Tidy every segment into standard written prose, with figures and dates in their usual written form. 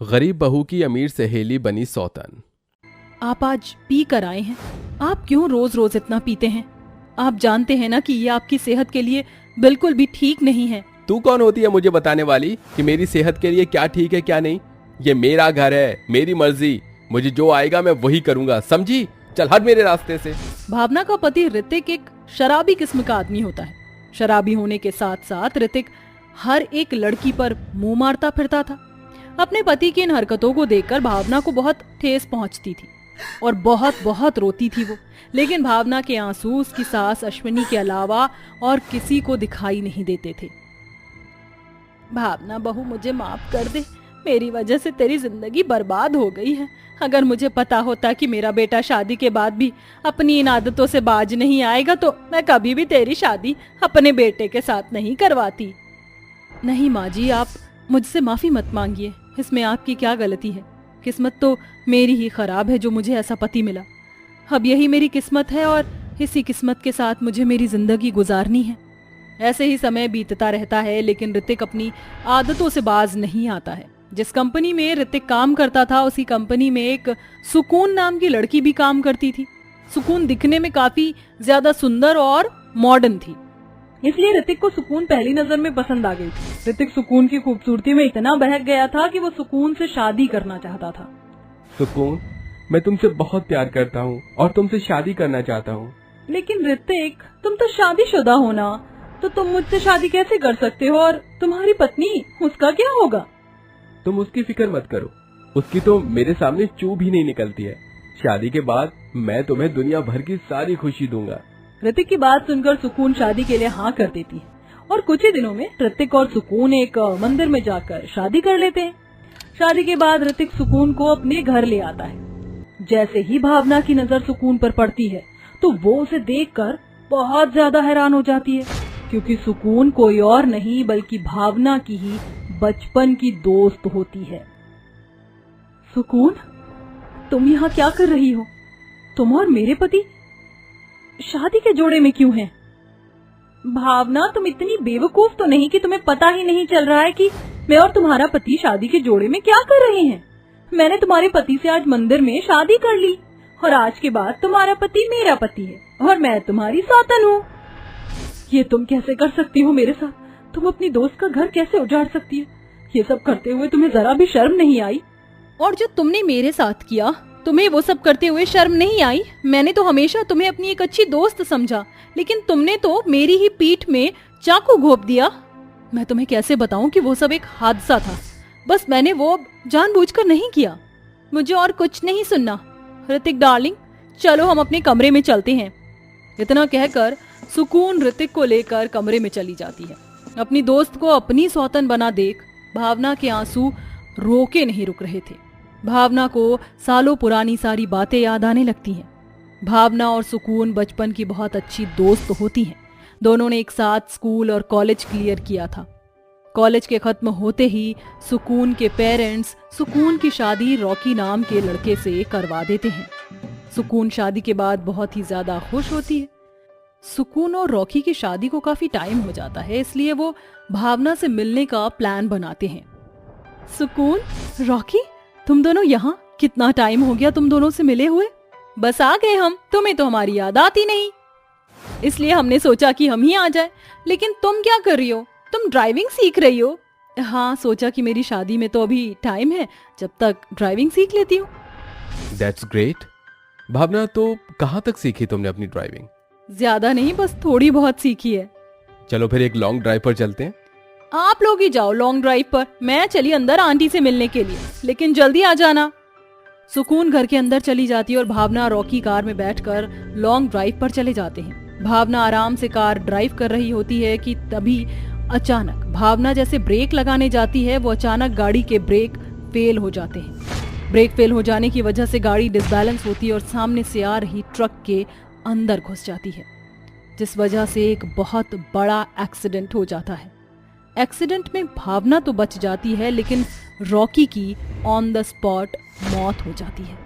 गरीब बहू की अमीर सहेली बनी सौतन। आप आज पी कर आए हैं। आप क्यों रोज रोज इतना पीते हैं? आप जानते हैं ना कि ये आपकी सेहत के लिए बिल्कुल भी ठीक नहीं है। तू कौन होती है मुझे बताने वाली कि मेरी सेहत के लिए क्या ठीक है क्या नहीं? ये मेरा घर है, मेरी मर्जी। मुझे जो आएगा मैं वही करूंगा, समझी? चल हट मेरे रास्ते से। भावना का पति ऋतिक एक शराबी किस्म का आदमी होता है। शराबी होने के साथ साथ ऋतिक हर एक लड़की पर मुंह मारता फिरता था। अपने पति की इन हरकतों को देखकर भावना को बहुत ठेस पहुंचती थी और बहुत बहुत रोती थी वो। लेकिन भावना के आंसू उसकी सास अश्विनी के अलावा और किसी को दिखाई नहीं देते थे। भावना बहू, मुझे माफ कर दे। मेरी वजह से तेरी जिंदगी बर्बाद हो गई है। अगर मुझे पता होता कि मेरा बेटा शादी के बाद भी अपनी इन आदतों से बाज नहीं आएगा तो मैं कभी भी तेरी शादी अपने बेटे के साथ नहीं करवाती। नहीं माँ जी, आप मुझसे माफी मत मांगिए। इसमें आपकी क्या गलती है? किस्मत तो मेरी ही खराब है जो मुझे ऐसा पति मिला। अब यही मेरी किस्मत है और इसी किस्मत के साथ मुझे मेरी जिंदगी गुजारनी है। ऐसे ही समय बीतता रहता है लेकिन ऋतिक अपनी आदतों से बाज नहीं आता है। जिस कंपनी में ऋतिक काम करता था उसी कंपनी में एक सुकून नाम की लड़की भी काम करती थी। सुकून दिखने में काफी ज्यादा सुंदर और मॉडर्न थी, इसलिए ऋतिक को सुकून पहली नजर में पसंद आ गई थी। ऋतिक सुकून की खूबसूरती में इतना बहक गया था कि वो सुकून से शादी करना चाहता था। सुकून, मैं तुमसे बहुत प्यार करता हूँ और तुमसे शादी करना चाहता हूँ। लेकिन ऋतिक, तुम तो शादीशुदा हो ना, तो तुम मुझसे शादी कैसे कर सकते हो? और तुम्हारी पत्नी, उसका क्या होगा? तुम उसकी फिक्र मत करो, उसकी तो मेरे सामने चू भी नहीं निकलती है। शादी के बाद मैं तुम्हें दुनिया भर की सारी खुशी दूंगा। ऋतिक की बात सुनकर सुकून शादी के लिए हाँ कर देती है और कुछ ही दिनों में ऋतिक और सुकून एक मंदिर में जाकर शादी कर लेते हैं। शादी के बाद ऋतिक सुकून को अपने घर ले आता है। जैसे ही भावना की नजर सुकून पर पड़ती है तो वो उसे देखकर बहुत ज्यादा हैरान हो जाती है, क्योंकि सुकून कोई और नहीं बल्कि भावना की ही बचपन की दोस्त होती है। सुकून, तुम यहाँ क्या कर रही हो? तुम और मेरे पति शादी के जोड़े में क्यों हैं? भावना, तुम इतनी बेवकूफ तो नहीं कि तुम्हें पता ही नहीं चल रहा है कि मैं और तुम्हारा पति शादी के जोड़े में क्या कर रहे हैं। मैंने तुम्हारे पति से आज मंदिर में शादी कर ली और आज के बाद तुम्हारा पति मेरा पति है और मैं तुम्हारी सौतन हूँ। ये तुम कैसे कर सकती हो मेरे साथ? तुम अपनी दोस्त का घर कैसे उजाड़ सकती है? ये सब करते हुए तुम्हें जरा भी शर्म नहीं आई? और जो तुमने मेरे साथ किया, तुम्हें वो सब करते हुए शर्म नहीं आई? मैंने तो हमेशा तुम्हें अपनी एक अच्छी दोस्त समझा, लेकिन तुमने तो मेरी ही पीठ में चाकू घोंप दिया। मैं तुम्हें कैसे बताऊं कि वो सब एक हादसा था। बस मैंने वो जानबूझकर नहीं किया। मुझे और कुछ नहीं सुनना। ऋतिक डार्लिंग, चलो हम अपने कमरे में चलते हैं। इतना कहकर सुकून ऋतिक को लेकर कमरे में चली जाती है। अपनी दोस्त को अपनी सौतन बना देख भावना के आंसू रोके नहीं रुक रहे थे। भावना को सालों पुरानी सारी बातें याद आने लगती हैं। भावना और सुकून बचपन की बहुत अच्छी दोस्त होती हैं। दोनों ने एक साथ स्कूल और कॉलेज क्लियर किया था। कॉलेज के खत्म होते ही सुकून के पेरेंट्स सुकून की शादी रॉकी नाम के लड़के से करवा देते हैं। सुकून शादी के बाद बहुत ही ज्यादा खुश होती है। सुकून और रॉकी की शादी को काफी टाइम हो जाता है, इसलिए वो भावना से मिलने का प्लान बनाते हैं। सुकून, रॉकी, तुम दोनों यहाँ? कितना टाइम हो गया तुम दोनों से मिले हुए। बस आ गए हम। तुम्हें तो हमारी याद आती नहीं, इसलिए हमने सोचा कि हम ही आ जाए। लेकिन तुम क्या कर रही हो? तुम ड्राइविंग सीख रही हो? हाँ, सोचा कि मेरी शादी में तो अभी टाइम है, जब तक ड्राइविंग सीख लेती हूँ। That's great. भावना, तो कहाँ तक सीखी तुमने अपनी ड्राइविंग? ज्यादा नहीं, बस थोड़ी बहुत सीखी है। चलो फिर एक लॉन्ग ड्राइव पर चलते हैं। आप लोग ही जाओ लॉन्ग ड्राइव पर, मैं चली अंदर आंटी से मिलने के लिए, लेकिन जल्दी आ जाना। सुकून घर के अंदर चली जाती है और भावना रॉकी कार में बैठकर लॉन्ग ड्राइव पर चले जाते हैं। भावना आराम से कार ड्राइव कर रही होती है कि तभी अचानक भावना जैसे ब्रेक लगाने जाती है, वो अचानक गाड़ी के ब्रेक फेल हो जाते हैं। ब्रेक फेल हो जाने की वजह से गाड़ी डिसबैलेंस होती है और सामने से आ रही ट्रक के अंदर घुस जाती है, जिस वजह से एक बहुत बड़ा एक्सीडेंट हो जाता है। एक्सीडेंट में भावना तो बच जाती है, लेकिन रॉकी की ऑन द स्पॉट मौत हो जाती है।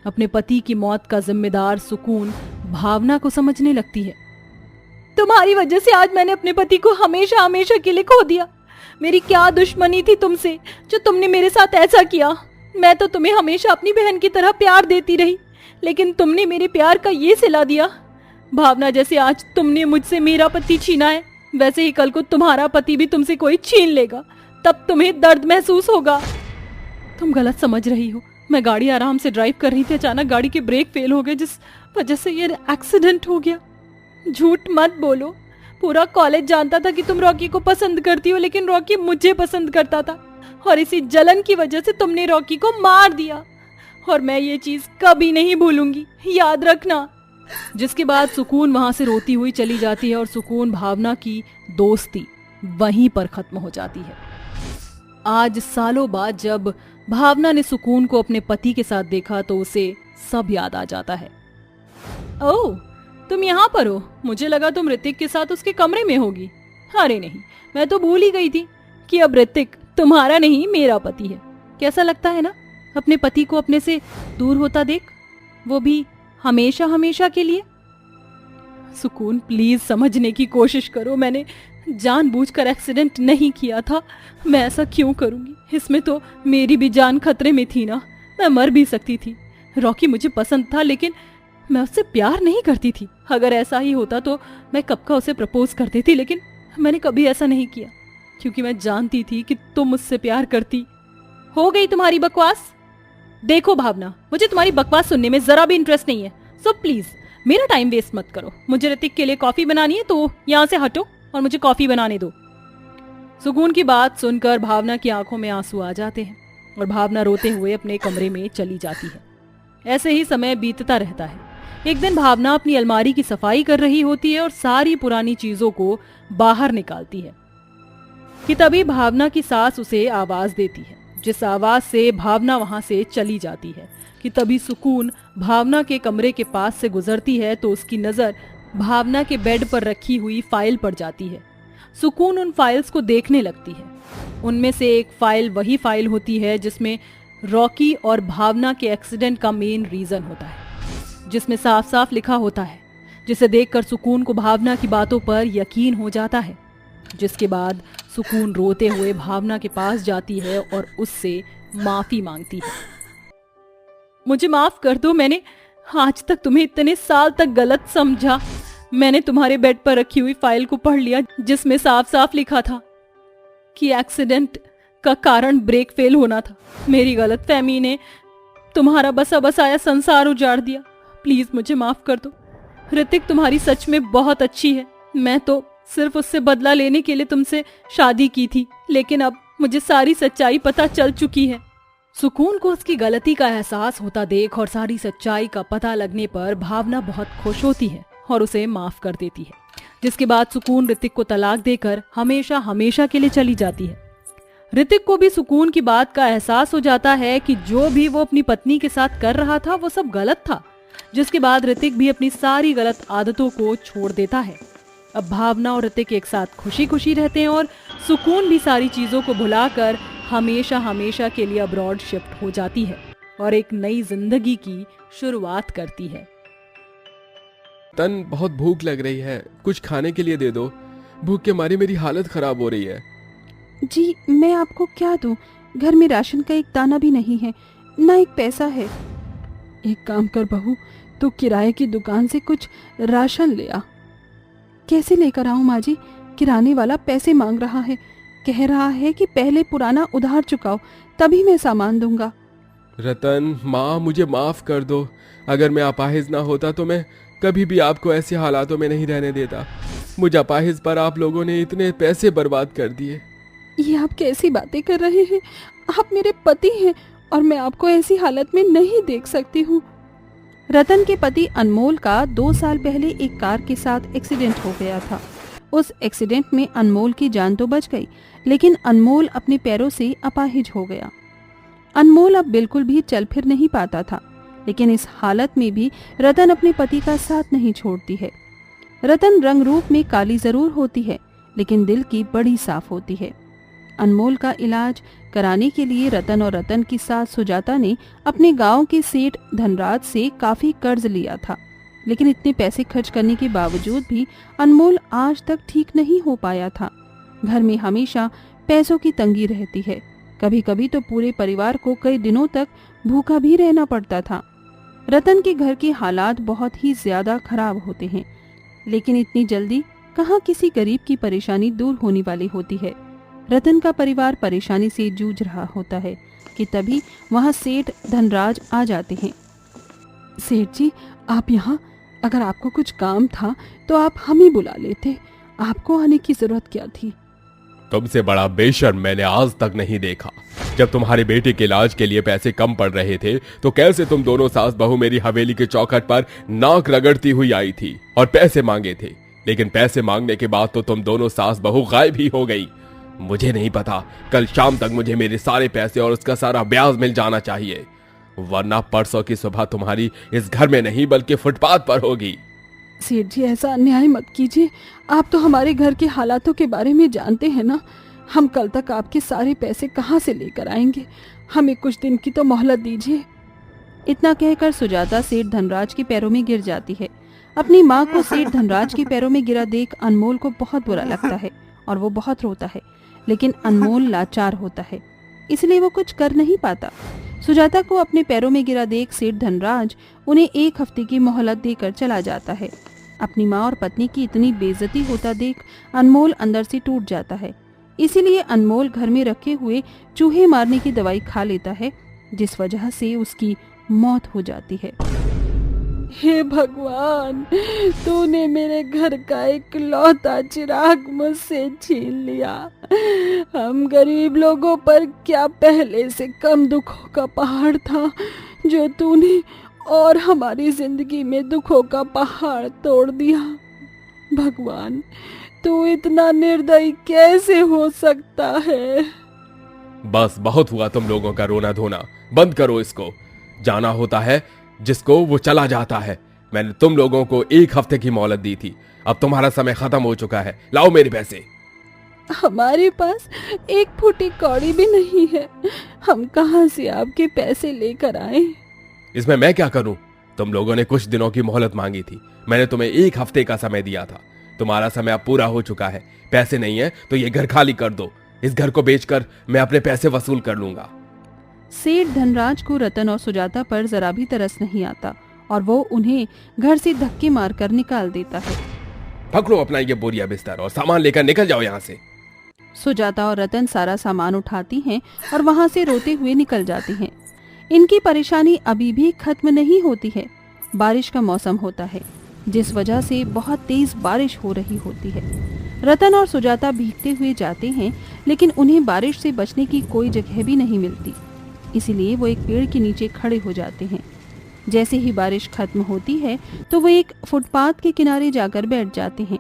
अपने पति की मौत का जिम्मेदार सुकून भावना को समझने लगती है। तुम्हारी वजह से आज मैंने अपने पति को हमेशा हमेशा के लिए खो दिया। मेरी क्या दुश्मनी थी तुमसे जो तुमने मेरे साथ ऐसा किया। मैं तो तुम्हें हमेशा अपनी बहन की तरह प्यार देती रही, लेकिन तुमने मेरे प्यार का ये सिला दिया। भावना, जैसे आज तुमने मुझसे मेरा पति छीना है, वैसे ही कल को तुम्हारा पति भी तुमसे कोई छीन लेगा, तब तुम्हें दर्द महसूस होगा। तुम गलत समझ रही हो। मैं गाड़ी आराम से ड्राइव कर रही थी, अचानक गाड़ी के ब्रेक फेल हो गए, जिस वजह से ये एक्सीडेंट हो गया। झूठ मत बोलो। पूरा कॉलेज जानता था कि तुम रॉकी को पसंद करती हो, लेकिन रॉकी मुझे पसंद करता था और इसी जलन की वजह से तुमने रॉकी को मार दिया, और मैं ये चीज कभी नहीं भूलूंगी, याद रखना। जिसके बाद सुकून वहां से रोती हुई चली जाती है और सुकून भावना की दोस्ती वहीं पर खत्म हो जाती है। आज सालों बाद जब भावना ने सुकून को अपने पति के साथ देखा तो उसे सब याद आ जाता है। ओह, तुम यहाँ पर हो। मुझे लगा तुम ऋतिक के साथ उसके कमरे में होगी। अरे नहीं, मैं तो भूल ही गई थी कि अब ऋतिक तुम्हारा नहीं मेरा पति है। कैसा लगता है ना अपने पति को अपने से दूर होता देख, वो भी हमेशा हमेशा के लिए। सुकून, प्लीज समझने की कोशिश करो। मैंने जानबूझकर एक्सीडेंट नहीं किया था। मैं ऐसा क्यों करूंगी? इसमें तो मेरी भी जान खतरे में थी ना, मैं मर भी सकती थी। रॉकी मुझे पसंद था, लेकिन मैं उससे प्यार नहीं करती थी। अगर ऐसा ही होता तो मैं कब का उसे प्रपोज कर देती, लेकिन मैंने कभी ऐसा नहीं किया क्योंकि मैं जानती थी कि तुम मुझसे प्यार करती। हो गई तुम्हारी बकवास। देखो भावना, मुझे तुम्हारी बकवास सुनने में जरा भी इंटरेस्ट नहीं है, सो प्लीज मेरा टाइम वेस्ट मत करो। मुझे ऋतिक के लिए कॉफी बनानी है, तो यहाँ से हटो और मुझे कॉफी बनाने दो। सुकून की बात सुनकर भावना की आंखों में आंसू आ जाते हैं और भावना रोते हुए अपने कमरे में चली जाती है। ऐसे ही समय बीतता रहता है। एक दिन भावना अपनी अलमारी की सफाई कर रही होती है और सारी पुरानी चीजों को बाहर निकालती है कि तभी भावना की सास उसे आवाज देती है। जिस आवाज से भावना वहां से चली जाती है कि तभी सुकून भावना के कमरे के पास से गुजरती है तो उसकी नजर भावना के बेड पर रखी हुई फाइल पर जाती है। सुकून उन फाइल्स को देखने लगती है। उनमें से एक फाइल वही फाइल होती है जिसमें रॉकी और भावना के एक्सीडेंट का मेन रीजन होता है, जिसमें साफ साफ लिखा होता है, जिसे देखकर सुकून को भावना की बातों पर यकीन हो जाता है। जिसके बाद सुकून रोते हुए भावना के पास जाती है और उससे माफी मांगती है। मुझे माफ कर दो, मैंने आज तक तुम्हें इतने साल तक गलत समझा। मैंने तुम्हारे बेड पर रखी हुई फाइल को पढ़ लिया जिसमें साफ साफ लिखा था कि एक्सीडेंट का कारण ब्रेक फेल होना था। मेरी गलतफहमी ने तुम्हारा बसा बसाया संसार उजाड़ दिया। प्लीज मुझे माफ कर दो। ऋतिक तुम्हारी सच में बहुत अच्छी है। मैं तो सिर्फ उससे बदला लेने के लिए तुमसे शादी की थी, लेकिन अब मुझे सारी सच्चाई पता चल चुकी है। सुकून को उसकी गलती का एहसास होता देख और सारी सच्चाई का पता लगने पर भावना बहुत खुश होती है और उसे माफ कर देती है। जिसके बाद सुकून ऋतिक को तलाक देकर हमेशा हमेशा के लिए चली जाती है। ऋतिक को भी सुकून की बात का एहसास हो जाता है कि जो भी वो अपनी पत्नी के साथ कर रहा था वो सब गलत था। जिसके बाद ऋतिक भी अपनी सारी गलत आदतों को छोड़ देता है। अब भावना और ऋतिक एक साथ खुशी खुशी रहते हैं और सुकून भी सारी चीजों को भुलाकर हमेशा हमेशा के लिए अब्रॉड शिफ्ट हो जाती है और एक नई जिंदगी की शुरुआत करती है। तन, बहुत भूख लग रही है, कुछ खाने के लिए दे दो। भूख के मारे मेरी हालत खराब हो रही है। जी मैं आपको क्या दूं? घर में राशन का एक दाना भी नहीं है, ना एक पैसा है। एक काम कर बहू, तो किराए की दुकान से कुछ राशन ले आ। कैसे लेकर आऊं माँ जी? किराने वाला पैसे मांग रहा है, कह रहा है कि पहले पुराना उधार चुकाओ तभी मैं सामान दूंगा। रतन, माँ मुझे माफ कर दो। अगर मैं अपाहिज ना होता तो मैं कभी भी आपको ऐसे हालातों में नहीं रहने देता। मुझे अपाहिज पर आप लोगों ने इतने पैसे बर्बाद कर दिए। ये आप कैसी बातें कर रहे हैं? आप मेरे पति हैं और मैं आपको ऐसी हालत में नहीं देख सकती हूँ। रतन के पति अनमोल का 2 साल पहले एक कार के साथ एक्सीडेंट हो गया था। उस एक्सीडेंट में अनमोल की जान तो बच गई, लेकिन अनमोल अपने पैरों से अपाहिज हो गया। अनमोल अब बिल्कुल भी चल फिर नहीं पाता था, लेकिन इस हालत में भी रतन अपने पति का साथ नहीं छोड़ती है। रतन रंग रूप में काली जरूर होती है, लेकिन दिल की बड़ी साफ होती है। अनमोल का इलाज कराने के लिए रतन और रतन की सास सुजाता ने अपने गांव के सेठ धनराज से काफी कर्ज लिया था, लेकिन इतने पैसे खर्च करने के बावजूद भी अनमोल आज तक ठीक नहीं हो पाया था। घर में हमेशा पैसों की तंगी रहती है। कभी कभी तो पूरे परिवार को कई दिनों तक भूखा भी रहना पड़ता था। रतन के घर के हालात बहुत ही ज्यादा खराब होते हैं, लेकिन इतनी जल्दी कहाँ किसी गरीब की परेशानी दूर होने वाली होती है। रतन का परिवार परेशानी से जूझ रहा होता है कि तभी वहाँ सेठ धनराज आ जाते हैं। सेठ जी, आप यहाँ? अगर आपको कुछ काम था तो आप हम ही बुला लेते, आपको आने की जरूरत क्या थी? तुमसे बड़ा बेशर्म मैंने आज तक नहीं देखा। जब तुम्हारे बेटे के इलाज के लिए पैसे कम पड़ रहे थे तो कैसे तुम दोनों सास बहू मेरी हवेली के चौखट पर नाक रगड़ती हुई आई थी और पैसे मांगे थे, लेकिन पैसे मांगने के बाद तो तुम दोनों सास बहू गायब ही हो गई। मुझे नहीं पता, कल शाम तक मुझे मेरे सारे पैसे और उसका सारा ब्याज मिल जाना चाहिए, वरना परसों की सुबह तुम्हारी इस घर में नहीं बल्कि फुटपाथ पर होगी। सेठ जी, ऐसा अन्याय मत कीजिए। आप तो हमारे घर के हालातों के बारे में जानते हैं ना। हम कल तक आपके सारे पैसे कहाँ से लेकर आएंगे? हमें कुछ दिन की तो मोहलत दीजिए। इतना कहकर सुजाता सेठ धनराज के पैरों में गिर जाती है। अपनी माँ को सेठ धनराज के पैरों में गिरा देख अनमोल को बहुत बुरा लगता है और वो बहुत रोता है, लेकिन अनमोल लाचार होता है, इसलिए वो कुछ कर नहीं पाता। सुजाता को अपने पैरों में गिरा देख सेठ धनराज उन्हें 1 हफ्ते की मोहलत देकर चला जाता है। अपनी माँ और पत्नी की इतनी बेइज्जती होता देख अनमोल अंदर से टूट जाता है। इसीलिए अनमोल घर में रखे हुए चूहे मारने की दवाई खा लेता है, जिस वजह से उसकी मौत हो जाती है। हे भगवान, तूने मेरे घर का इकलौता चिराग मुझसे छीन लिया। हम गरीब लोगों पर क्या पहले से कम दुखों का पहाड़ था जो तूने और हमारी जिंदगी में दुखों का पहाड़ तोड़ दिया। भगवान, तू इतना निर्दयी कैसे हो सकता है? बस बहुत हुआ तुम लोगों का रोना धोना, बंद करो इसको। जाना होता है जिसको वो चला जाता है। मैंने तुम लोगों को 1 हफ्ते की मोहलत दी थी, अब तुम्हारा समय खत्म हो चुका है। लाओ मेरे पैसे। हमारे पास 1 फूटी कौड़ी भी नहीं है, हम कहां से आपके पैसे लेकर आए? इसमें मैं क्या करूं? तुम लोगों ने कुछ दिनों की मोहलत मांगी थी, मैंने तुम्हें 1 हफ्ते का समय दिया था। तुम्हारा समय अब पूरा हो चुका है। पैसे नहीं है तो ये घर खाली कर दो। इस घर को बेचकर मैं अपने पैसे वसूल कर लूंगा। सेठ धनराज को रतन और सुजाता पर जरा भी तरस नहीं आता और वो उन्हें घर से धक्के मारकर निकाल देता है। पकड़ो अपना ये बोरिया बिस्तर और सामान लेकर निकल जाओ यहाँ से। सुजाता और रतन सारा सामान उठाती हैं और वहाँ से रोते हुए निकल जाती हैं। इनकी परेशानी अभी भी खत्म नहीं होती है। बारिश का मौसम होता है, जिस वजह से बहुत तेज बारिश हो रही होती है। रतन और सुजाता भीगते हुए जाते हैं, लेकिन उन्हें बारिश से बचने की कोई जगह भी नहीं मिलती। इसीलिए वो एक पेड़ के नीचे खड़े हो जाते हैं। जैसे ही बारिश खत्म होती है तो वो एक फुटपाथ के किनारे जाकर बैठ जाते हैं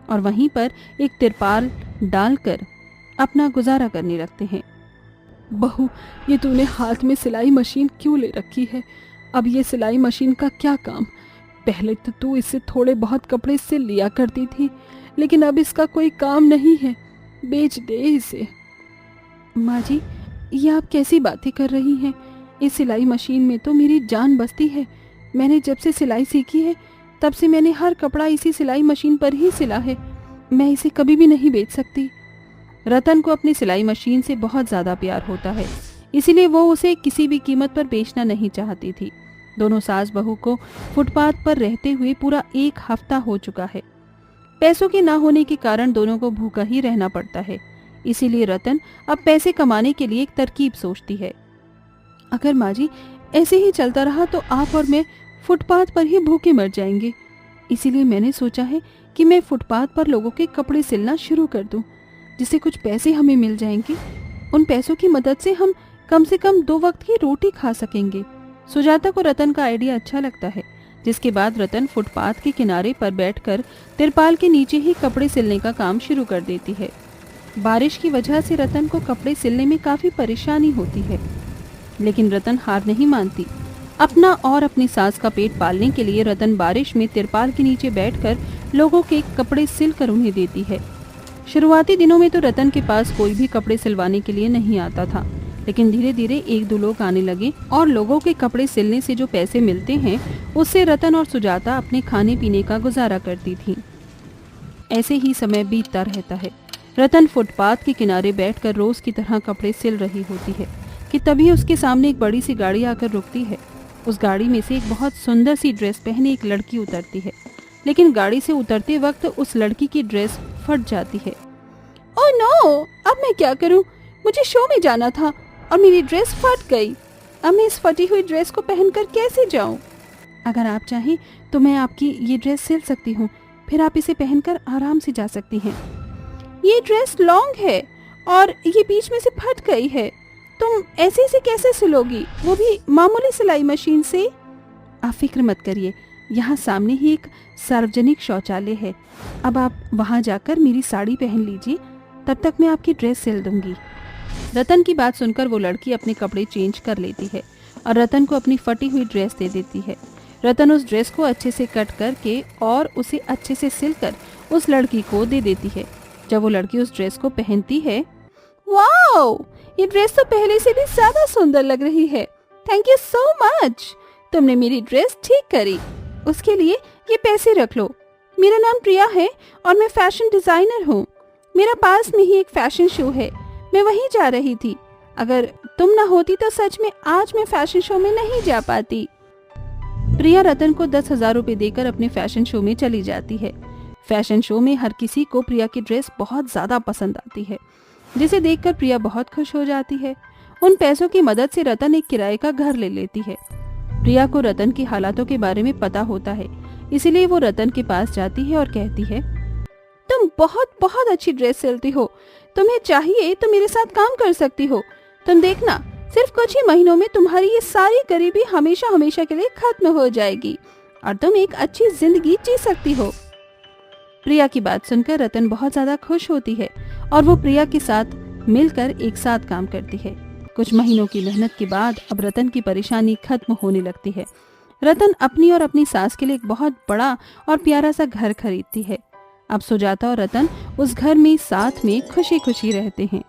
और वहीं पर एक तिरपाल डालकर अपना गुजारा करने लगते हैं। बहू, ये तूने हाथ में सिलाई मशीन क्यों ले रखी है? अब ये सिलाई मशीन का क्या काम? पहले तो तू इससे थोड़े बहुत कपड़े सिल लिया करती थी, लेकिन अब इसका कोई काम नहीं है, बेच दे इसे। माँ जी, ये आप कैसी बातें कर रही हैं? इस सिलाई मशीन में तो मेरी जान बसती है। मैंने जब से सिलाई सीखी है तब से मैंने हर कपड़ा इसी सिलाई मशीन पर ही सिला है। मैं इसे कभी भी नहीं बेच सकती। रतन को अपनी सिलाई मशीन से बहुत ज़्यादा प्यार होता है, इसीलिए वो उसे किसी भी कीमत पर बेचना नहीं चाहती थी। दोनों सास बहू को फुटपाथ पर रहते हुए पूरा 1 हफ्ता हो चुका है। पैसों के ना होने के कारण दोनों को भूखा ही रहना पड़ता है। इसीलिए रतन अब पैसे कमाने के लिए एक तरकीब सोचती है। अगर माँ जी ऐसे ही चलता रहा तो आप और मैं फुटपाथ पर ही भूखे मर जाएंगे। इसीलिए मैंने सोचा है कि मैं फुटपाथ पर लोगों के कपड़े सिलना शुरू कर दूं, जिससे कुछ पैसे हमें मिल जाएंगे। उन पैसों की मदद से हम कम से कम 2 वक्त की रोटी खा सकेंगे। सुजाता को रतन का आइडिया अच्छा लगता है, जिसके बाद रतन फुटपाथ के किनारे पर बैठकर तिरपाल के नीचे ही कपड़े सिलने का काम शुरू कर देती है। बारिश की वजह से रतन को कपड़े सिलने में काफी परेशानी होती है, लेकिन रतन हार नहीं मानती। अपना और अपनी सास का पेट पालने के लिए रतन बारिश में तिरपाल के नीचे बैठकर लोगों के कपड़े सिलकर उन्हें देती है। शुरुआती दिनों में तो रतन के पास कोई भी कपड़े सिलवाने के लिए नहीं आता था, लेकिन धीरे धीरे 1-2 लोग आने लगे और लोगों के कपड़े सिलने से जो पैसे मिलते हैं उससे रतन और सुजाता अपने खाने पीने का गुजारा करती थी। ऐसे ही समय बीतता रहता है। रतन फुटपाथ के किनारे बैठकर रोज की तरह कपड़े सिल रही होती है कि तभी उसके सामने एक बड़ी सी गाड़ी आकर रुकती है। उस गाड़ी में से एक बहुत सुंदर सी ड्रेस पहने एक लड़की उतरती है, लेकिन गाड़ी से उतरते वक्त उस लड़की की ड्रेस फट जाती है। ओह नो, अब मैं क्या करूं? मुझे शो में जाना था और मेरी ड्रेस फट गई। अब मैं इस फटी हुई ड्रेस को पहनकर कैसे जाऊं? अगर आप चाहें तो मैं आपकी ये ड्रेस सिल सकती हूँ, फिर आप इसे पहनकर आराम से जा सकती हैं। ये ड्रेस लॉन्ग है और ये बीच में से फट गई है। तुम ऐसे से कैसे सिलोगी, वो भी मामूली सिलाई मशीन से? आप फिक्र मत करिए, यहाँ सामने ही एक सार्वजनिक शौचालय है। अब आप वहाँ जाकर मेरी साड़ी पहन लीजिए, तब तक मैं आपकी ड्रेस सिल दूंगी। रतन की बात सुनकर वो लड़की अपने कपड़े चेंज कर लेती है और रतन को अपनी फटी हुई ड्रेस दे देती है। रतन उस ड्रेस को अच्छे से कट करके और उसे अच्छे से सिलकर उस लड़की को दे देती है। जब वो लड़की उस ड्रेस को पहनती है, वाओ, ये ड्रेस तो पहले से भी ज्यादा सुंदर लग रही है। थैंक यू सो मच, तुमने मेरी ड्रेस ठीक करी। उसके लिए ये पैसे रख लो। मेरा नाम प्रिया है और मैं फैशन डिजाइनर हूँ। मेरा पास में ही एक फैशन शो है, मैं वहीं जा रही थी। अगर तुम ना होती तो सच में आज मैं फैशन शो में नहीं जा पाती। प्रिया रतन को 10,000 रुपए देकर अपने फैशन शो में चली जाती है। फैशन शो में हर किसी को प्रिया की ड्रेस बहुत ज्यादा पसंद आती है, जिसे देखकर प्रिया बहुत खुश हो जाती है। उन पैसों की मदद से रतन एक किराए का घर ले लेती है। प्रिया को रतन की हालातों के बारे में पता होता है, इसीलिए वो रतन के पास जाती है और कहती है, तुम बहुत बहुत अच्छी ड्रेस सिलती हो, तुम्हें चाहिए तो मेरे साथ काम कर सकती हो। तुम देखना, सिर्फ कुछ ही महीनों में तुम्हारी ये सारी गरीबी हमेशा हमेशा के लिए खत्म हो जाएगी और तुम एक अच्छी जिंदगी जी सकती हो। प्रिया की बात सुनकर रतन बहुत ज्यादा खुश होती है और वो प्रिया के साथ मिलकर एक साथ काम करती है। कुछ महीनों की मेहनत के बाद अब रतन की परेशानी खत्म होने लगती है। रतन अपनी और अपनी सास के लिए एक बहुत बड़ा और प्यारा सा घर खरीदती है। अब सुजाता और रतन उस घर में साथ में खुशी खुशी रहते हैं।